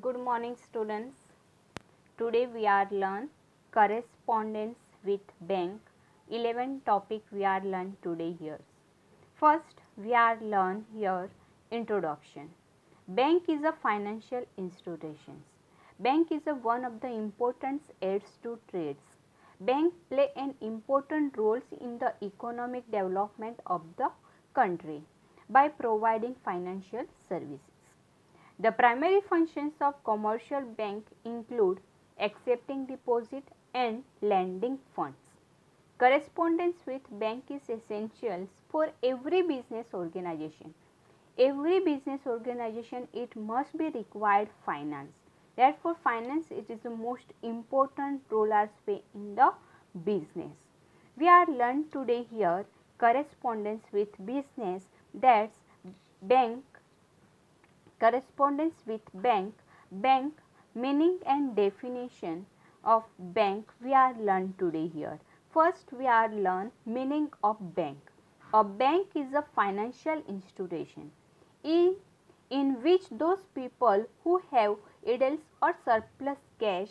Good morning students. Today we are learn correspondence with bank. 11 topic we are learn today here. First we are learn here introduction. Bank is a financial institutions. Bank is a one of the important aids to trades. Bank play an important roles in the economic development of the country by providing financial services. The primary functions of commercial bank include accepting deposit and lending funds. Correspondence with bank is essential for every business organization. Every business organization it must be required finance. Therefore, finance it is the most important role as play in the business. We are learned today here correspondence with business, that's bank. Correspondence with bank. Bank meaning and definition of bank we are learned today here. First we are learn meaning of bank. A bank is a financial institution in which those people who have idle or surplus cash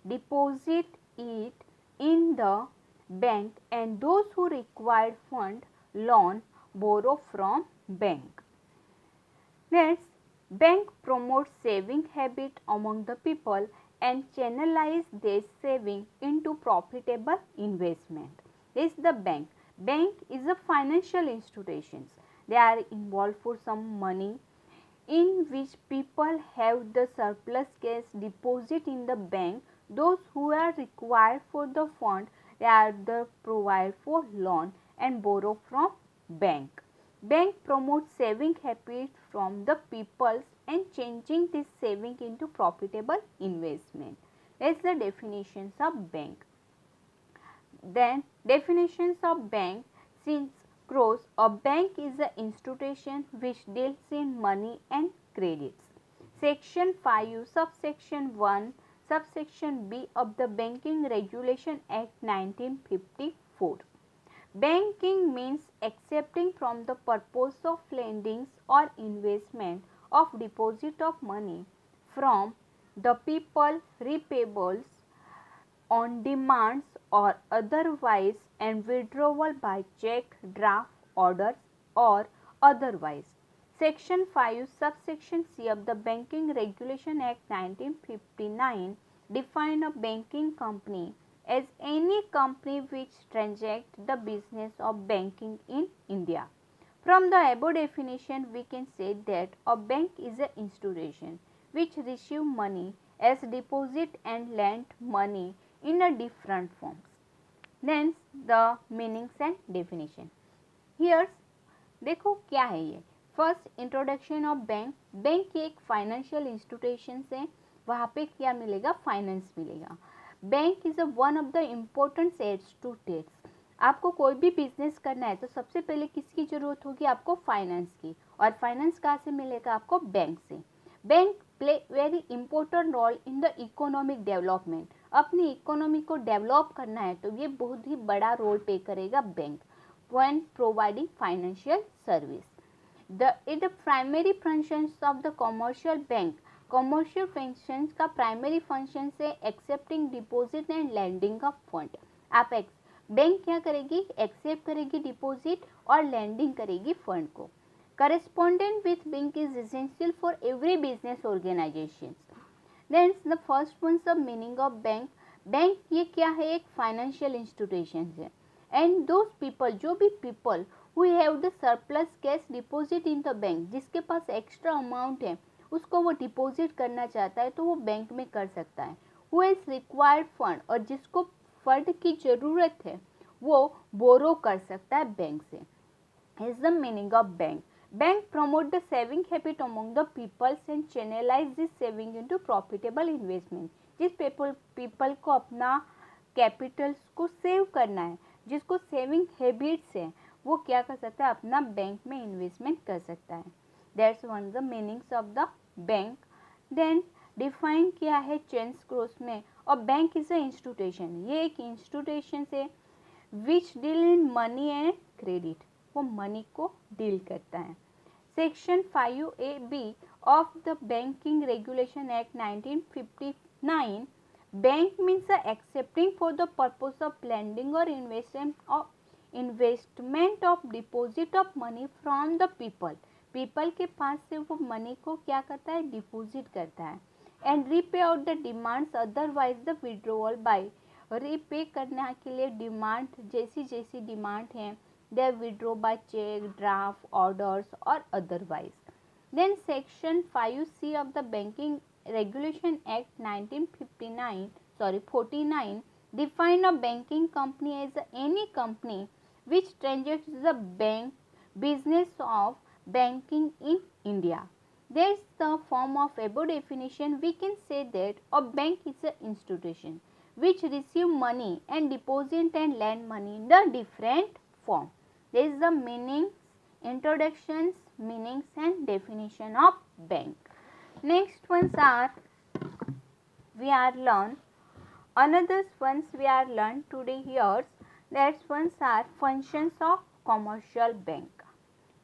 deposit it in the bank, and those who require fund loan borrow from bank. Next, bank promotes saving habit among the people and channelize their saving into profitable investment. This is the bank. Bank is a financial institutions. They are involved for some money in which people have the surplus cash deposit in the bank. Those who are required for the fund, they are the provide for loan and borrow from bank. Bank promotes saving habits from the peoples and changing this saving into profitable investment. That's the definitions of bank. Then definitions of bank. Since grows, a bank is an institution which deals in money and credits. Section 5 subsection 1 subsection B of the Banking Regulation Act 1954. Banking means accepting from the purpose of lending or investment of deposit of money from the people, repayables on demands or otherwise, and withdrawal by check, draft, orders or otherwise. Section 5 subsection C of the Banking Regulation Act 1959 define a banking company as any company which transacts the business of banking in India. From the above definition, we can say that a bank is an institution which receive money as deposit and lend money in a different forms. Then the meanings and definition. Here देखो क्या है ये. First introduction of bank. Bank एक financial institution है, वहाँ पे क्या मिलेगा, फाइनेंस मिलेगा. Bank is a one of the important aids to tax. आपको कोई भी बिजनेस करना है तो सबसे पहले किसकी जरूरत होगी, आपको फाइनेंस की. और फाइनेंस कहाँ से मिलेगा, आपको बैंक से. Bank play very important role in the economic development. अपनी इकोनॉमी को डेवलप करना है तो ये बहुत ही बड़ा रोल प्ले करेगा bank when providing financial service. The primary functions of the commercial bank. Commercial functions का primary functions है accepting deposit and lending of fund. आप बैंक क्या करेगी, accept करेगी deposit और lending करेगी fund को. Correspondent with bank is essential for every business organization. Then the first one is the meaning of bank. Bank ये क्या है, एक financial institution है. एंड दोज पीपल, जो भी people who have the surplus cash deposit in the bank, जिसके पास extra amount है उसको वो डिपॉजिट करना चाहता है तो वो बैंक में कर सकता है. हु इज रिक्वायर्ड फंड, और जिसको फंड की ज़रूरत है वो बोरो कर सकता है बैंक से. Is the meaning of bank. Bank promote the saving habit among the peoples and channelise this saving into profitable investment. जिस पीपल को अपना कैपिटल्स को सेव करना है, जिसको सेविंग हैबिट्स है, वो क्या कर सकता है, अपना बैंक में इन्वेस्टमेंट कर सकता है. That's one the meanings of the bank. Then define किया है चेन्स क्रोस में. और बैंक इज अ इंस्टीट्यूशन, ये एक इंस्टीट्यूशन है which deal in money and credit, वो मनी को डील करता है. Section 5A B of the Banking Regulation Act 1959, bank means accepting for the purpose of lending or investment of deposit of money from the people. People के पास से वो money को क्या करता है, डिपोजिट करता है. And repay out the demands otherwise the withdrawal by, repay करने के लिए डिमांड जैसी डिमांड है they withdraw by cheque, draft, orders और otherwise. Then section 5C of the banking regulation act 49 define a banking company as any company which transacts the bank business of banking in India. There is the form of above definition. We can say that a bank is an institution which receive money and deposit and lend money in the different form. There is the meanings, introductions, meanings and definition of bank. Next ones are we are learn. Another ones we are learn today here. That ones are functions of commercial bank.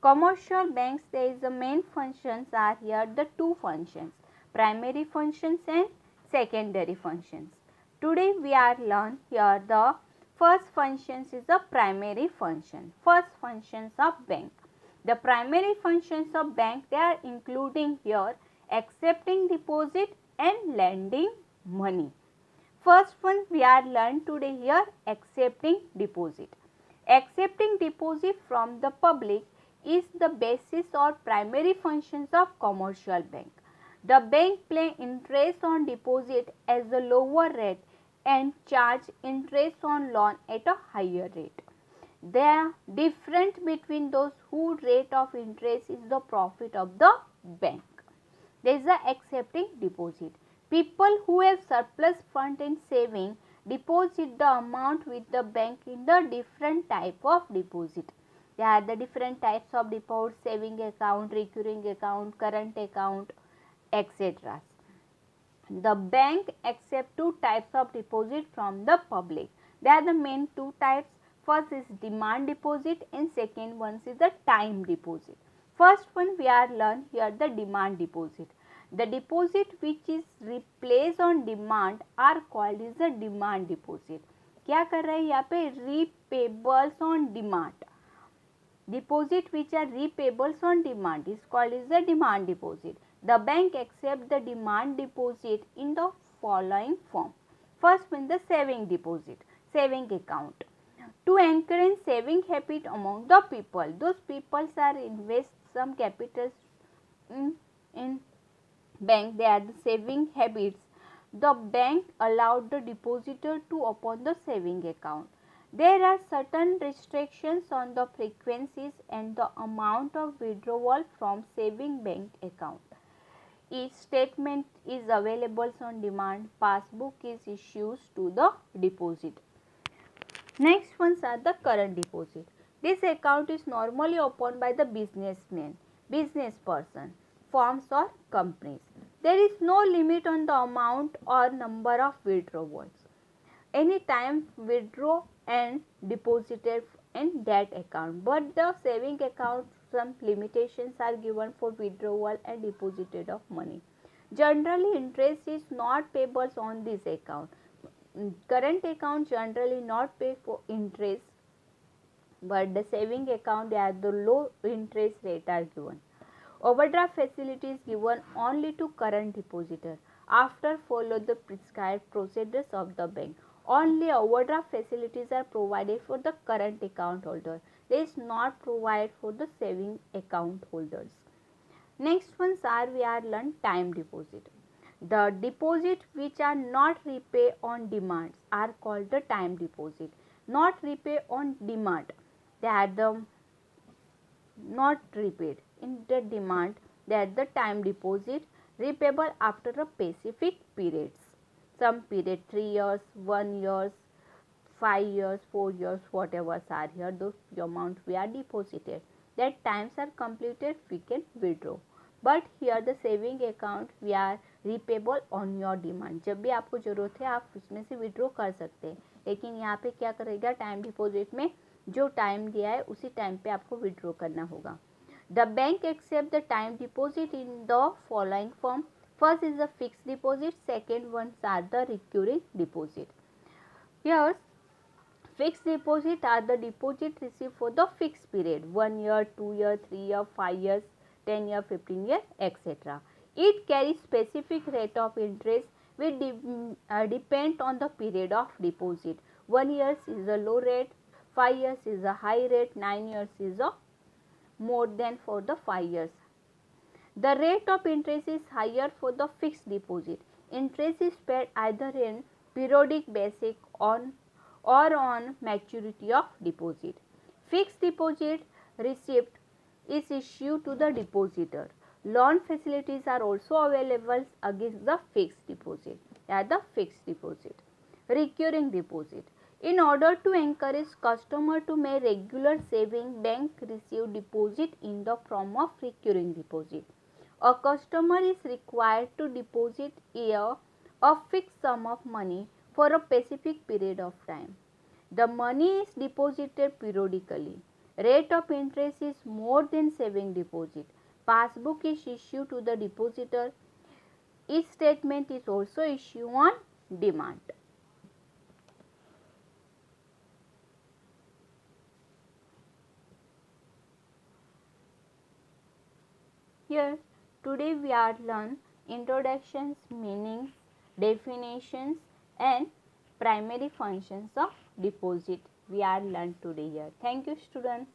Commercial banks, there is the main functions are here the two functions, primary functions and secondary functions. Today we are learn here the first functions is the primary function. First functions of bank. The primary functions of bank, they are including here accepting deposit and lending money. First one we are learn today here accepting deposit. Accepting deposit from the public is the basis or primary functions of commercial bank. The bank pay interest on deposit as a lower rate and charge interest on loan at a higher rate. The difference between those whose rate of interest is the profit of the bank. There is the accepting deposit. People who have surplus fund and saving deposit the amount with the bank in the different type of deposit. There are the different types of deposit, saving account, recurring account, current account, etc. The bank accept two types of deposit from the public. They are the main two types. First is demand deposit and second one is the time deposit. First one we are learn here the demand deposit. The deposit which is replaced on demand are called is the demand deposit. क्या कर रहा है यहाँ पे, repayables on demand. Deposit which are repayables on demand is called is the demand deposit. The bank accepts the demand deposit in the following form. First one the saving deposit, saving account. To encourage saving habit among the people, those people are invest some capital in bank, they are the saving habits. The bank allowed the depositor to open the saving account. There are certain restrictions on the frequencies and the amount of withdrawal from saving bank account. Each statement is available on demand. Passbook is issued to the deposit. Next ones are the current deposit. This account is normally opened by the businessman, business person, firms or companies. There is no limit on the amount or number of withdrawals. Any time withdraw and deposited in that account, but the saving account some limitations are given for withdrawal and deposited of money. Generally interest is not payable on this account. Current account generally not pay for interest, but the saving account at the low interest rate are given. Overdraft facility is given only to current depositor after follow the prescribed procedures of the bank. Only overdraft facilities are provided for the current account holder. They is not provided for the saving account holders. Next ones are we are learn time deposit. The deposit which are not repay on demands are called the time deposit. Not repay on demand, they are the not repaid in the demand, that the time deposit repayable after a specific periods. Some period 3 years, 1 years, 5 years, 4 years, whatever are here, those amount we are deposited. That times are completed, we can withdraw. But here the saving account we are repayable on your demand. जब भी आपको जरूरत है आप उसमें से withdraw कर सकते हैं, लेकिन यहाँ पे क्या करेगा, टाइम डिपॉजिट में जो टाइम दिया है उसी टाइम पे आपको विड्रॉ करना होगा. The bank accepts the time deposit in the following form. First is the fixed deposit, second ones are the recurring deposit. Here, fixed deposit are the deposit received for the fixed period, 1 year, 2 year, 3 year, 5 years, 10 year, 15 year, etc. It carries specific rate of interest which depend on the period of deposit. 1 year is a low rate, 5 years is a high rate, 9 years is a more than for the 5 years. The rate of interest is higher for the fixed deposit. Interest is paid either in periodic basis on or on maturity of deposit. Fixed deposit receipt is issued to the depositor. Loan facilities are also available against the fixed deposit. The fixed deposit. Recurring deposit. In order to encourage customer to make regular saving, bank receive deposit in the form of recurring deposit. A customer is required to deposit a fixed sum of money for a specific period of time. The money is deposited periodically. Rate of interest is more than saving deposit. Passbook is issued to the depositor. E-statement is also issued on demand. Here, today we are learn introductions, meanings, definitions and primary functions of deposit. We are learned today here. Thank you, students.